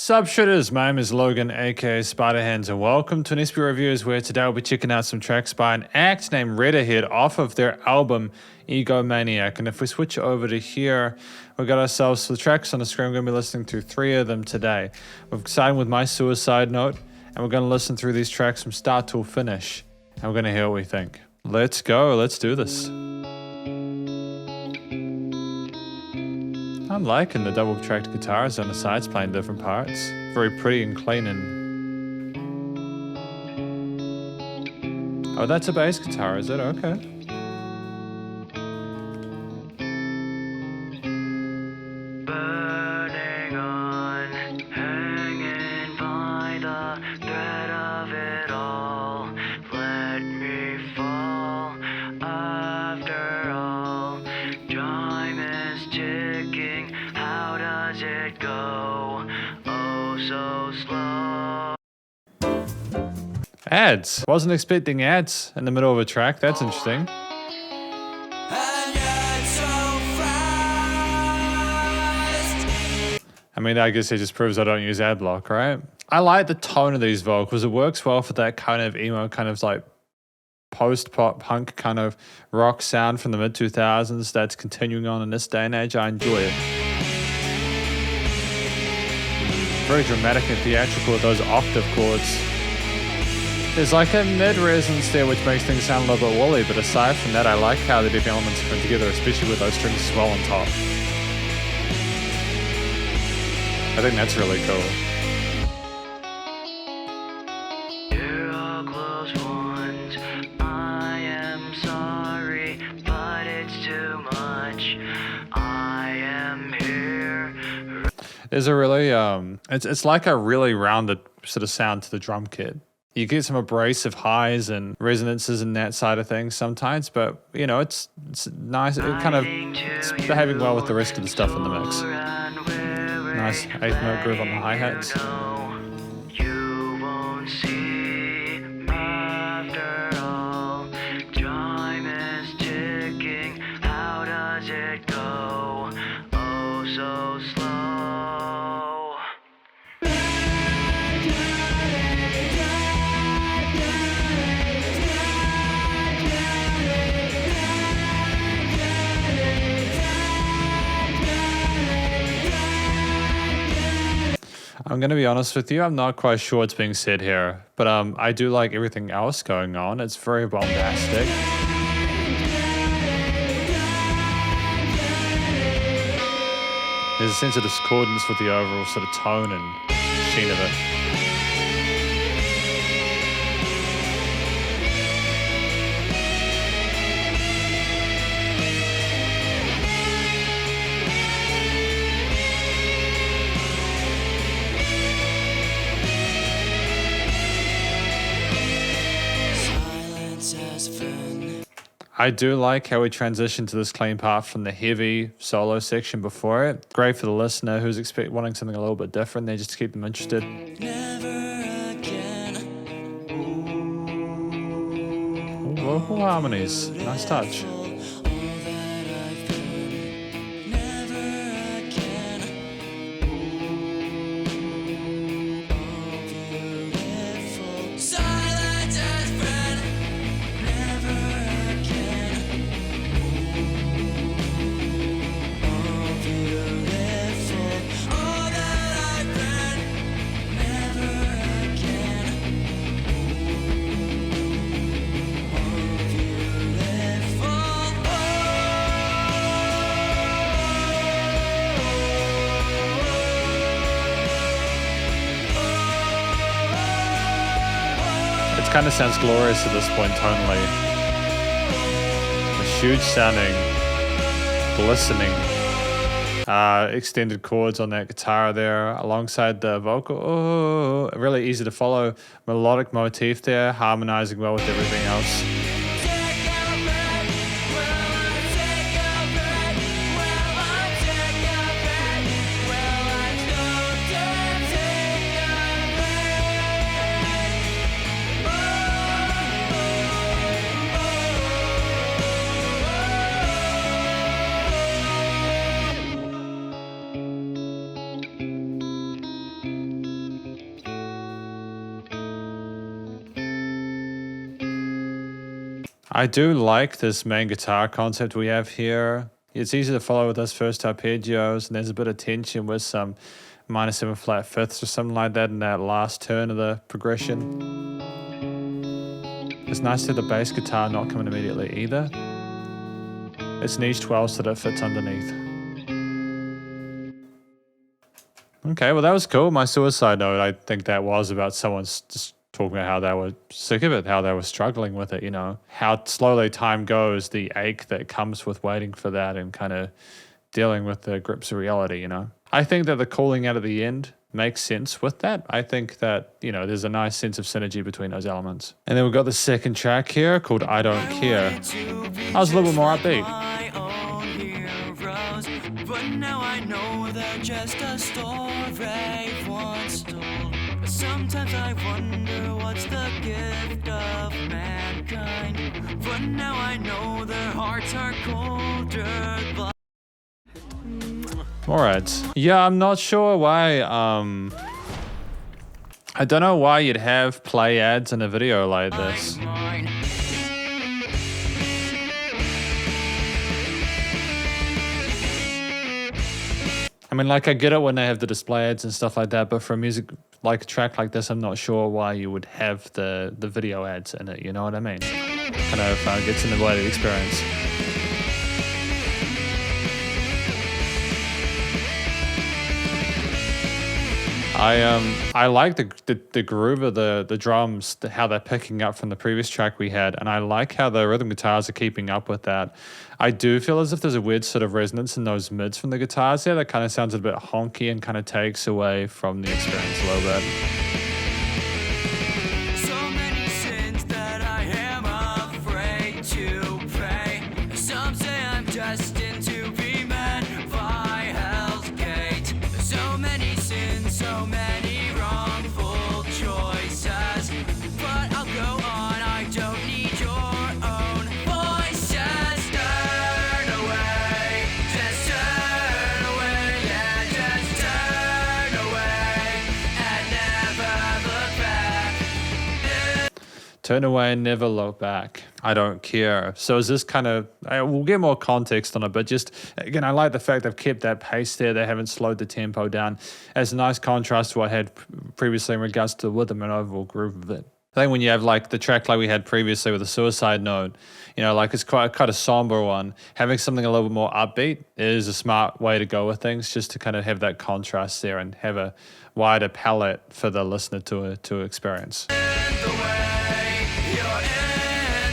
Sup Shredders, my name is Logan aka Spiderhands and welcome to an SP Reviews where today we'll be checking out some tracks by an act named Redahead off of their album Egomaniac. And if we switch over to here, we've got ourselves the tracks on the screen. We're going to be listening to 3 of them today. We're starting with My Suicide Note and we're going to listen through these tracks from start to finish and we're going to hear what we think. Let's go, let's do this. I'm liking the double tracked guitars on the sides playing different parts. Very pretty and clean and... Oh, that's a bass guitar, is it? Okay. Burning on, hanging by the thread of it all. Let me fall after all. Time is ticking. How does it go? Oh, so slow. Ads. Wasn't expecting ads in the middle of a track. That's interesting. I mean, I guess it just proves I don't use ad block, right? I like the tone of these vocals. It works well for that kind of emo, kind of like post-pop punk kind of rock sound from the mid-2000s that's continuing on in this day and age. I enjoy it. Very dramatic and theatrical with those octave chords. There's like a mid-resonance there which makes things sound a little bit woolly, but aside from that, I like how the different elements come together, especially with those strings as well on top. I think that's really cool. You're all close ones. I am sorry, but it's too much. I am here. There's a really, it's like a really rounded sort of sound to the drum kit. You get some abrasive highs and resonances in that side of things sometimes, but you know, it's nice. It kind of, it's behaving well with the rest of the stuff in the mix. Nice 8th note groove on the hi-hats. You won't see after all. Time is ticking. How does it go? Oh, so slow. I'm going to be honest with you, I'm not quite sure what's being said here, but I do like everything else going on. It's very bombastic. There's a sense of discordance with the overall sort of tone and sheen of it. I do like how we transition to this clean part from the heavy solo section before it. Great for the listener who's wanting something a little bit different there just to keep them interested. Ooh, vocal harmonies, nice touch. Kind of sounds glorious at this point tonally. The huge sounding, glistening, extended chords on that guitar there alongside the vocal. Oh, really easy to follow melodic motif there, harmonizing well with everything else. I do like this main guitar concept we have here. It's easy to follow with those first arpeggios, and there's a bit of tension with some minor 7 flat fifths or something like that in that last turn of the progression. It's nice to have the bass guitar not coming immediately either. It's an each 12 so that it fits underneath. Okay, well that was cool. My suicide note, I think that was about someone just talking about how they were sick of it, how they were struggling with it, you know, how slowly time goes, the ache that comes with waiting for that and kind of dealing with the grips of reality, you know. I think that the calling out at the end makes sense with that. I think that, you know, there's a nice sense of synergy between those elements. And then we've got the second track here called I Don't Care. I was a little bit more upbeat. But now I know they're just a story once told. Sometimes I wonder what's the gift of mankind. But now I know their hearts are colder. Alright. Yeah, I'm not sure why, I don't know why you'd have play ads in a video like this. I mean, like, I get it when they have the display ads and stuff like that, but for a music, like a track like this, I'm not sure why you would have the video ads in it, you know what I mean? Kind of gets in the way of the experience. I like the groove of the drums, how they're picking up from the previous track we had, and I like how the rhythm guitars are keeping up with that. I do feel as if there's a weird sort of resonance in those mids from the guitars there that kind of sounds a bit honky and kind of takes away from the experience a little bit. So many sins that I am afraid to pray. Some say I'm destined to be met by Hell's Gate. So many sins, so many wrongful choices. But I'll go on, I don't need your own voices. Turn away, just turn away, yeah, just turn away and never look back. Turn away and never look back. I don't care. So is this kind of, we'll get more context on it, but just, again, I like the fact they've kept that pace there. They haven't slowed the tempo down. As a nice contrast to what I had previously in regards to the rhythm and overall groove of it. I think when you have like the track like we had previously with the suicide note, you know, like it's quite a somber one. Having something a little bit more upbeat is a smart way to go with things, just to kind of have that contrast there and have a wider palette for the listener to experience.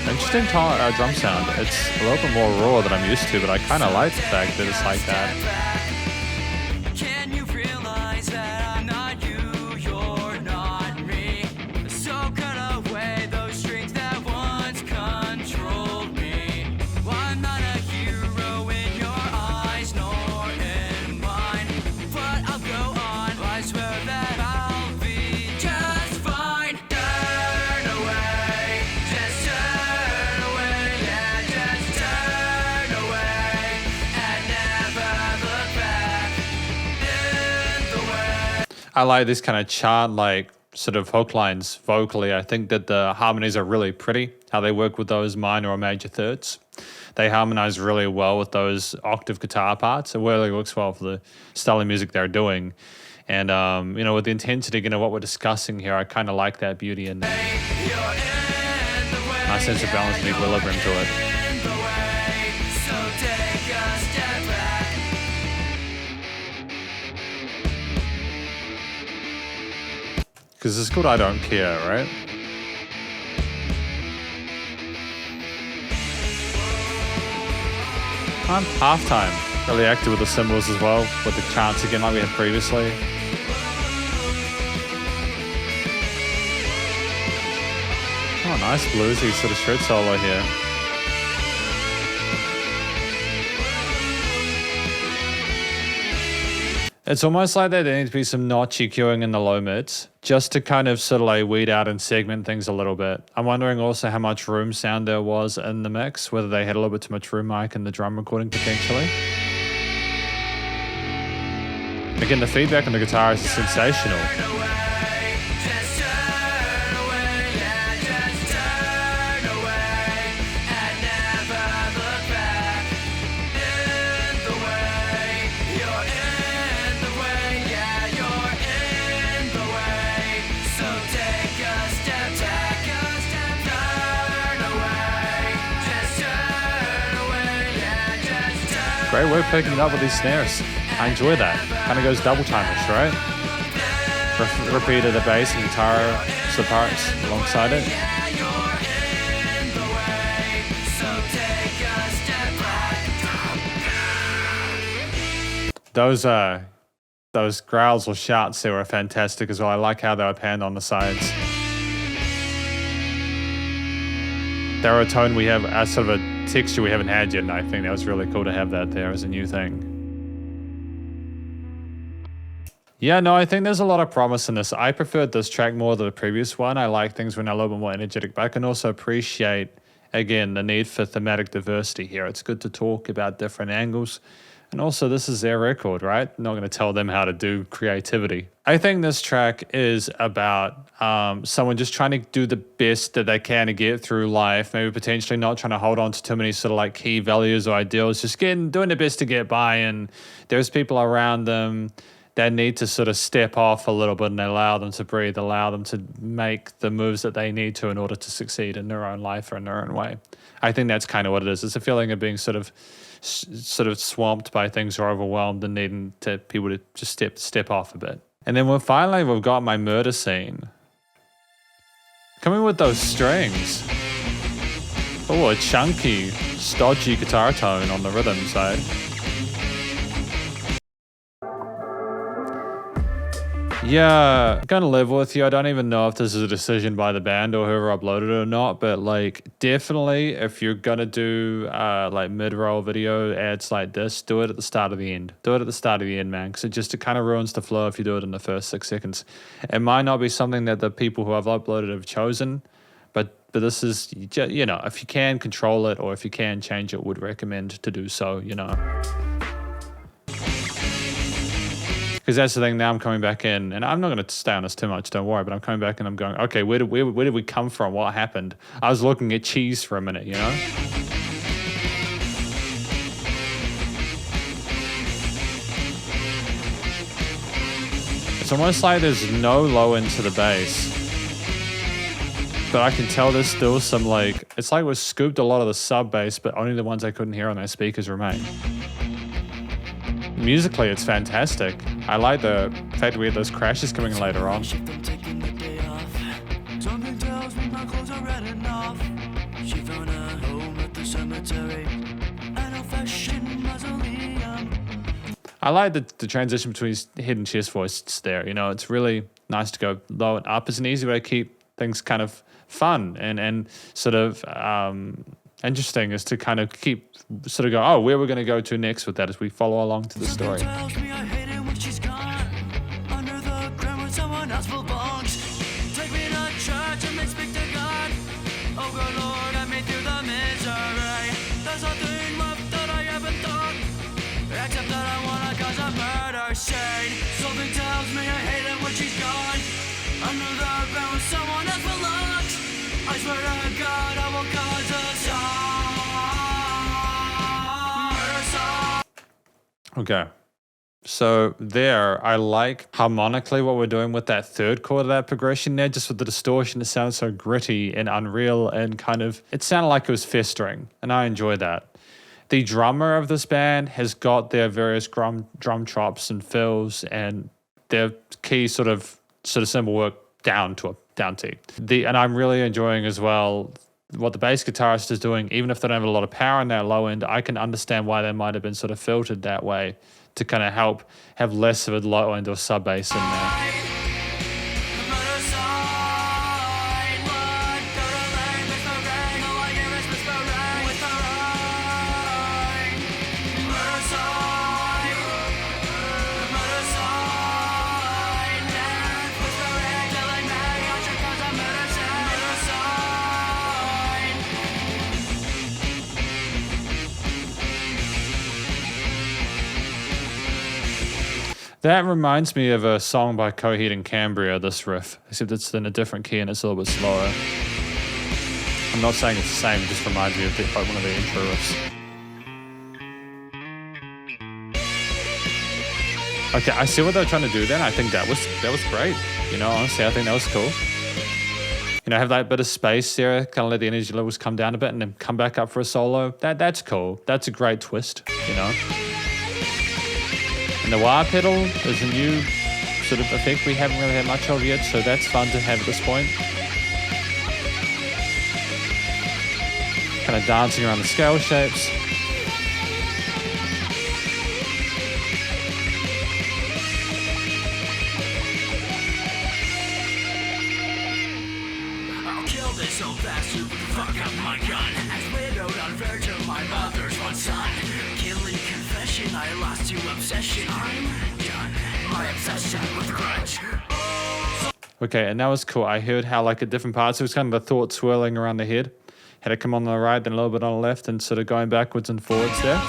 Interesting drum sound. It's a little bit more raw than I'm used to, but I kind of like the fact that it's like that. Can you realize that I'm not you, you're not me? So cut away those strings that once controlled me. Well, I'm not a hero in your eyes, nor in mine. But I'll go on, I swear that I'll be just fine. Turn away, just turn away, yeah, just turn away and never look back in the way. I like this kind of chart like sort of hook lines vocally. I think that the harmonies are really pretty, how they work with those minor or major thirds. They harmonize really well with those octave guitar parts. It really works well for the style of music they're doing. And, you know, with the intensity, you know, what we're discussing here, I kind of like that beauty and nice sense of balance and equilibrium to it. Because it's called I Don't Care, right? Halftime. Really active with the cymbals as well, with the chants again like we had previously. Oh, nice bluesy sort of shred solo here. It's almost like there needs to be some notch EQing in the low mids, just to kind of sort of like weed out and segment things a little bit. I'm wondering also how much room sound there was in the mix, whether they had a little bit too much room mic in the drum recording potentially. Again, the feedback on the guitar is sensational. Great work picking it up with these snares. I enjoy that. Kind of goes double timeish, right? Repeated the bass and guitar parts alongside it. Those growls or shouts there were fantastic as well. I like how they were panned on the sides. They're a tone we have, sort of a texture we haven't had yet, and I think that was really cool to have that there as a new thing. Yeah, no, I think there's a lot of promise in this. I preferred this track more than the previous one. I like things when they're a little bit more energetic, but I can also appreciate, again, the need for thematic diversity here. It's good to talk about different angles. And also, this is their record, right? I'm not going to tell them how to do creativity. I think this track is about someone just trying to do the best that they can to get through life, maybe potentially not trying to hold on to too many sort of like key values or ideals, just doing their best to get by. And there's people around them that need to sort of step off a little bit and allow them to breathe, allow them to make the moves that they need to in order to succeed in their own life or in their own way. I think that's kind of what it is. It's a feeling of being sort of swamped by things or overwhelmed and needing people to just step off a bit. And then we've got my murder scene. Coming with those strings. Oh, a chunky, stodgy guitar tone on the rhythm side. Yeah, I'm gonna live with you. I don't even know if this is a decision by the band or whoever uploaded it or not, but like definitely if you're gonna do like mid-roll video ads like this, do it at the start of the end. Do it at the start of the end, man, because it kind of ruins the flow if you do it in the first 6 seconds. It might not be something that the people who have uploaded have chosen, but this is, you know, if you can control it or if you can change it, would recommend to do so, you know. Because that's the thing, now I'm coming back in, and I'm not going to stay on this too much, don't worry, but I'm coming back and I'm going, okay, where did we come from? What happened? I was looking at cheese for a minute, you know? It's almost like there's no low end to the bass. But I can tell there's still some like, it's like we've scooped a lot of the sub bass, but only the ones I couldn't hear on their speakers remain. Musically, it's fantastic. I like the fact we had those crashes coming later on. I like the transition between his head and chest voice there. You know, it's really nice to go low and up. It's an easy way to keep things kind of fun and sort of interesting, is to kind of keep sort of go, oh, where we're going to go to next with that as we follow along to the story. Something tells me I hate it when she's gone. Under the ground where someone else belongs. I swear to God I will cause a song. Okay. So there, I like harmonically what we're doing with that third chord of that progression there, just with the distortion. It sounds so gritty and unreal and kind of, it sounded like it was festering, and I enjoy that. The drummer of this band has got their various drum chops and fills and their key sort of cymbal work down to T. And I'm really enjoying as well what the bass guitarist is doing. Even if they don't have a lot of power in that low end, I can understand why they might have been sort of filtered that way to kind of help have less of a low end or sub bass in there. That reminds me of a song by Coheed and Cambria, this riff, except it's in a different key and it's a little bit slower. I'm not saying it's the same, it just reminds me of one of the intro riffs. Okay, I see what they're trying to do then. I think that was great. You know, honestly, I think that was cool. You know, have that bit of space there, kind of let the energy levels come down a bit and then come back up for a solo. That's cool. That's a great twist, you know. And the wah pedal is a new sort of effect we haven't really had much of yet, so that's fun to have at this point. Kind of dancing around the scale shapes. I'll kill this old bastard with the fuck out my gun. As widowed on verge of my mother's one son. Killing confession, I lost to obsession. I'm done. My obsession with the grudge. Okay, and that was cool. I heard how like at different parts, it was kind of the thought swirling around the head. Had it come on the right, then a little bit on the left, and sort of going backwards and forwards there.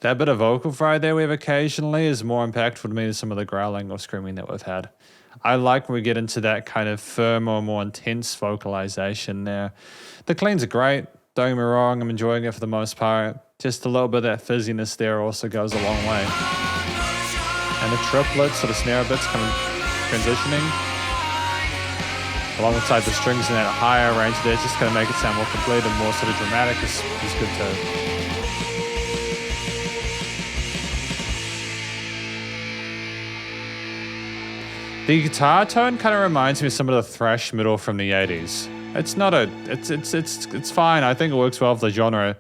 That bit of vocal fry there we have occasionally is more impactful to me than some of the growling or screaming that we've had. I like when we get into that kind of firmer, more intense vocalization there. The cleans are great, don't get me wrong, I'm enjoying it for the most part. Just a little bit of that fizziness there also goes a long way. And the triplets, sort of snare bits kind of transitioning. Alongside the strings in that higher range there, just kind of make it sound more complete and more sort of dramatic is good too. The guitar tone kind of reminds me of some of the thrash metal from the 80s. It's not a, it's fine. I think it works well for the genre.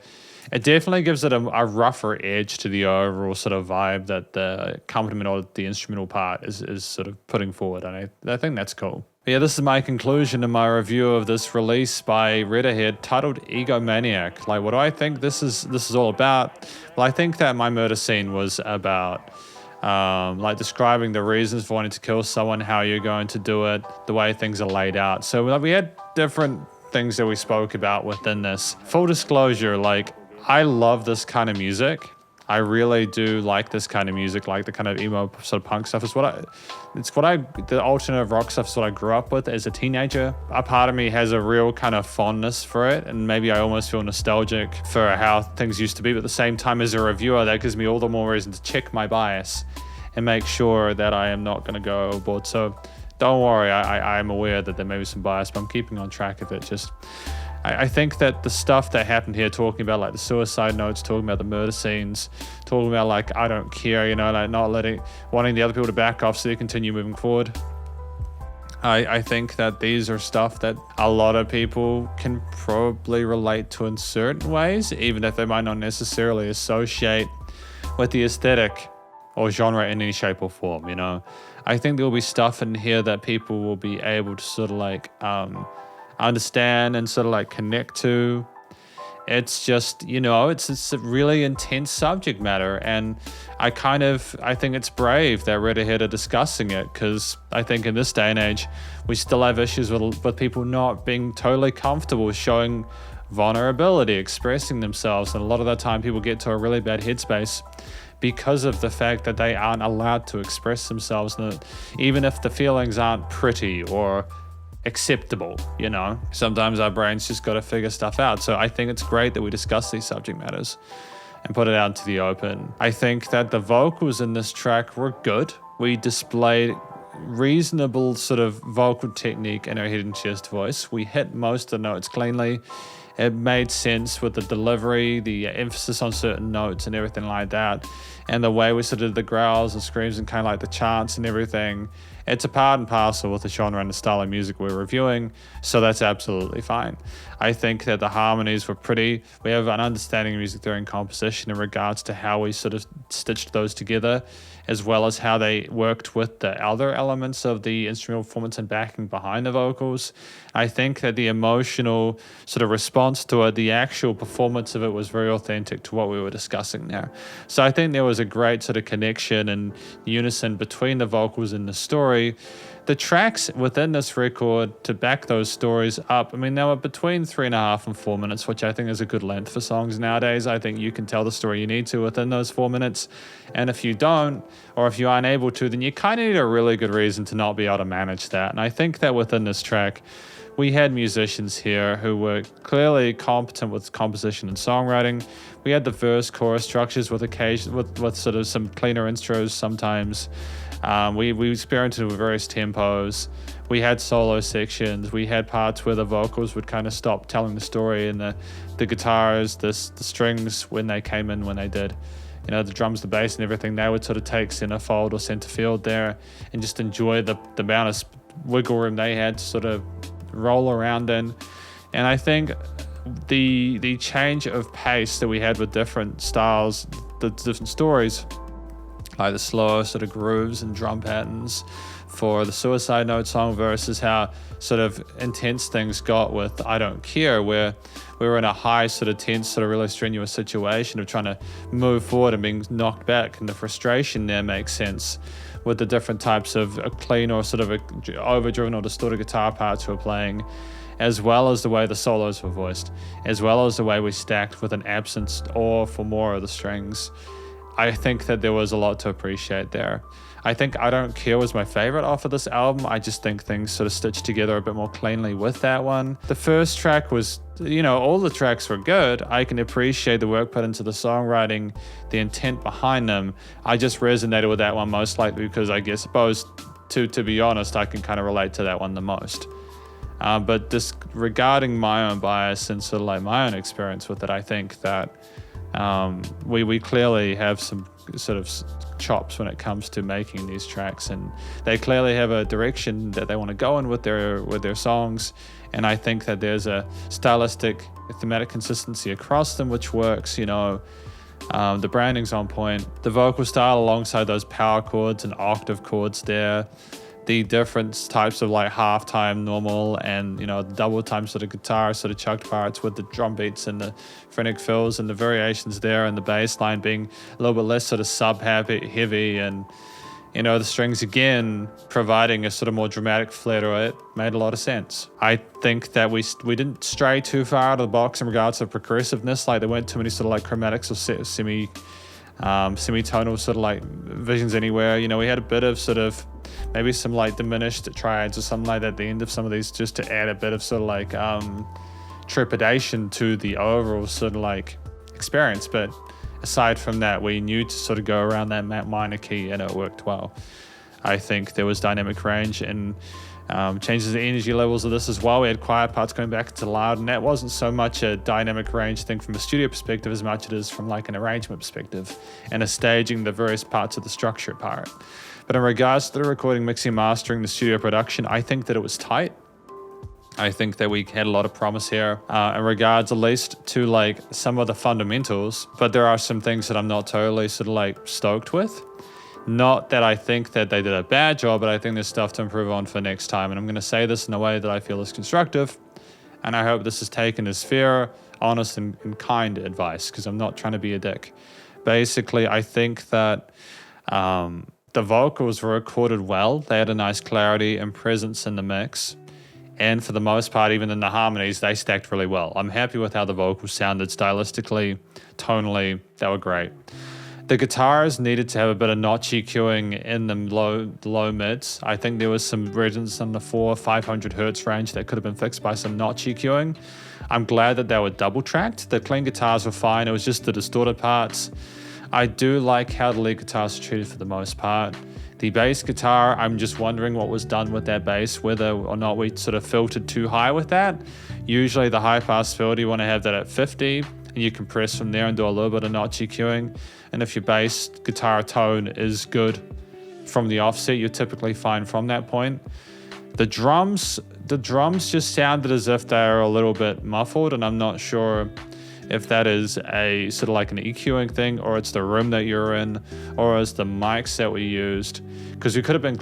It definitely gives it a rougher edge to the overall sort of vibe that the accompaniment or the instrumental part is sort of putting forward. And I think that's cool. But yeah, this is my conclusion in my review of this release by Redahead titled Egomaniac. Like, what do I think this is all about? Well, I think that My Murder Scene was about like describing the reasons for wanting to kill someone, how you're going to do it, the way things are laid out. So like, we had different things that we spoke about within this. Full disclosure, like, I love this kind of music. I really do like this kind of music, like the kind of emo sort of punk stuff. The alternative rock stuff is what I grew up with as a teenager. A part of me has a real kind of fondness for it, and maybe I almost feel nostalgic for how things used to be. But at the same time, as a reviewer, that gives me all the more reason to check my bias and make sure that I am not going to go overboard. So don't worry, I am aware that there may be some bias, but I'm keeping on track of it. Just I think that the stuff that happened here, talking about like the suicide notes, talking about the murder scenes, talking about like, I don't care, you know, like not wanting the other people to back off so they continue moving forward. I think that these are stuff that a lot of people can probably relate to in certain ways, even if they might not necessarily associate with the aesthetic or genre in any shape or form, you know. I think there will be stuff in here that people will be able to sort of like understand and sort of like connect to. It's just, you know, it's a really intense subject matter, and I think it's brave that Redahead are discussing it, because I think in this day and age we still have issues with people not being totally comfortable showing vulnerability, expressing themselves, and a lot of the time people get to a really bad headspace because of the fact that they aren't allowed to express themselves, even if the feelings aren't pretty or acceptable, you know. Sometimes our brains just got to figure stuff out. So I think it's great that we discuss these subject matters and put it out into the open. I think that the vocals in this track were good. We displayed reasonable sort of vocal technique in our head and chest voice. We hit most of the notes cleanly. It made sense with the delivery, the emphasis on certain notes and everything like that. And the way we sort of did the growls and screams and kind of like the chants and everything. It's a part and parcel with the genre and the style of music we're reviewing, so that's absolutely fine. I think that the harmonies were pretty. We have an understanding of music theory and composition in regards to how we sort of stitched those together as well as how they worked with the other elements of the instrumental performance and backing behind the vocals. I think that the emotional sort of response to it, the actual performance of it, was very authentic to what we were discussing there. So I think there was a great sort of connection and unison between the vocals and the story. The tracks within this record to back those stories up, I mean, they were between 3.5 and 4 minutes, which I think is a good length for songs nowadays. I think you can tell the story you need to within those 4 minutes. And if you don't, or if you aren't able to, then you kind of need a really good reason to not be able to manage that. And I think that within this track, we had musicians here who were clearly competent with composition and songwriting. We had the verse chorus structures with sort of some cleaner intros sometimes. We experimented with various tempos. We had solo sections. We had parts where the vocals would kind of stop telling the story, and the guitars, the strings, when they came in, when they did, you know, the drums, the bass and everything, they would sort of take centerfold or center field there and just enjoy the amount of wiggle room they had to sort of roll around in. And I think the change of pace that we had with different styles, the different stories, like the slower sort of grooves and drum patterns for the Suicide Note song versus how sort of intense things got with I Don't Care, where we were in a high sort of tense, sort of really strenuous situation of trying to move forward and being knocked back, and the frustration there makes sense with the different types of a clean or sort of a overdriven or distorted guitar parts we're playing, as well as the way the solos were voiced, as well as the way we stacked with an absence or for more of the strings. I think that there was a lot to appreciate there. I think I Don't Care was my favorite off of this album. I just think things sort of stitched together a bit more cleanly with that one. The first track was, you know, all the tracks were good. I can appreciate the work put into the songwriting, the intent behind them. I just resonated with that one most likely because I guess, suppose, to be honest, I can kind of relate to that one the most. But just regarding my own bias and sort of like my own experience with it, I think that we clearly have some sort of chops when it comes to making these tracks, and they clearly have a direction that they want to go in with their songs. And I think that there's a stylistic, thematic consistency across them, which works. You know, the branding's on point. The vocal style alongside those power chords and octave chords there. The different types of like half time, normal, and, you know, double time sort of guitar sort of chucked parts with the drum beats and the frenetic fills and the variations there, and the bass line being a little bit less sort of sub heavy, and, you know, the strings again providing a sort of more dramatic flair to it made a lot of sense. I think that we didn't stray too far out of the box in regards to progressiveness. Like there weren't too many sort of like chromatics or semitonal sort of like visions anywhere. You know, we had a bit of sort of maybe some like diminished triads or something like that at the end of some of these, just to add a bit of sort of like trepidation to the overall sort of like experience. But aside from that, we knew to sort of go around that minor key, and it worked well. I think there was dynamic range and changes the energy levels of this as well. We had quiet parts going back into loud, and that wasn't so much a dynamic range thing from a studio perspective as much as it is from like an arrangement perspective and a staging the various parts of the structure part. But in regards to the recording, mixing, mastering, the studio production, I think that it was tight. I think that we had a lot of promise here in regards at least to like some of the fundamentals, but there are some things that I'm not totally sort of like stoked with. Not that I think that they did a bad job, but I think there's stuff to improve on for next time. And I'm going to say this in a way that I feel is constructive, and I hope this is taken as fair, honest, and kind advice, because I'm not trying to be a dick. Basically, I think that the vocals were recorded well. They had a nice clarity and presence in the mix. And for the most part, even in the harmonies, they stacked really well. I'm happy with how the vocals sounded stylistically, tonally. They were great. The guitars needed to have a bit of notch EQing in the low mids. I think there was some resonance in the 400-500 hertz range that could have been fixed by some notch EQing. I'm glad that they were double tracked. The clean guitars were fine. It was just the distorted parts. I do like how the lead guitars are treated for the most part. The bass guitar, I'm just wondering what was done with that bass, whether or not we sort of filtered too high with that. Usually the high pass filter, you want to have that at 50, and you compress from there and do a little bit of notch EQing. And if your bass guitar tone is good from the offset, you're typically fine from that point. The drums just sounded as if they were a little bit muffled, and I'm not sure if that is a sort of like an EQing thing, or it's the room that you're in, or it's the mics that we used. Because we could have been,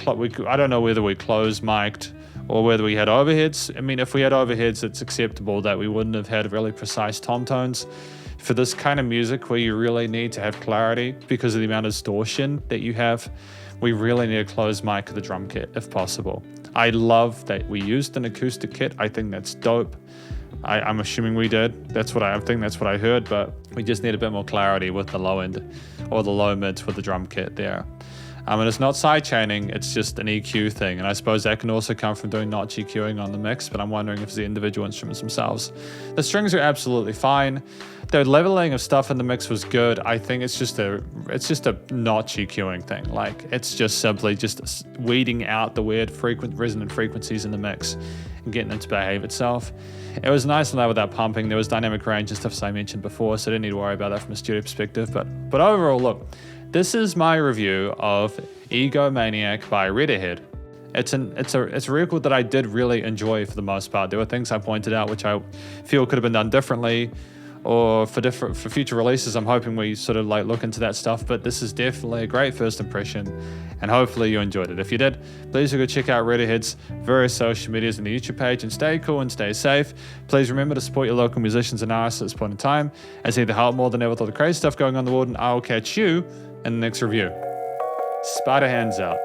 I don't know whether we closed mic'd or whether we had overheads. I mean, if we had overheads, it's acceptable that we wouldn't have had really precise tom tones. For this kind of music where you really need to have clarity because of the amount of distortion that you have, we really need a closed mic of the drum kit if possible. I love that we used an acoustic kit. I think that's dope. I'm assuming we did. I think that's what I heard, but we just need a bit more clarity with the low end or the low mids with the drum kit there. And it's not sidechaining, it's just an EQ thing. And I suppose that can also come from doing notch EQing on the mix, but I'm wondering if it's the individual instruments themselves. The strings are absolutely fine. The leveling of stuff in the mix was good. I think it's just a notch EQing thing. Like, it's just simply just weeding out the weird resonant frequencies in the mix and getting it to behave itself. It was nice and loud without pumping. There was dynamic range and stuff, as I mentioned before, so I didn't need to worry about that from a studio perspective. But overall, look, this is my review of Egomaniac by Redahead. It's a record that I did really enjoy for the most part. There were things I pointed out which I feel could have been done differently, or for future releases, I'm hoping we sort of like look into that stuff. But this is definitely a great first impression, and hopefully you enjoyed it. If you did, please go check out Redahead's various social medias and the YouTube page, and stay cool and stay safe. Please remember to support your local musicians and artists at this point in time, as they help more than ever with all the crazy stuff going on in the world. And I will catch you in the next review. Spiderhands out.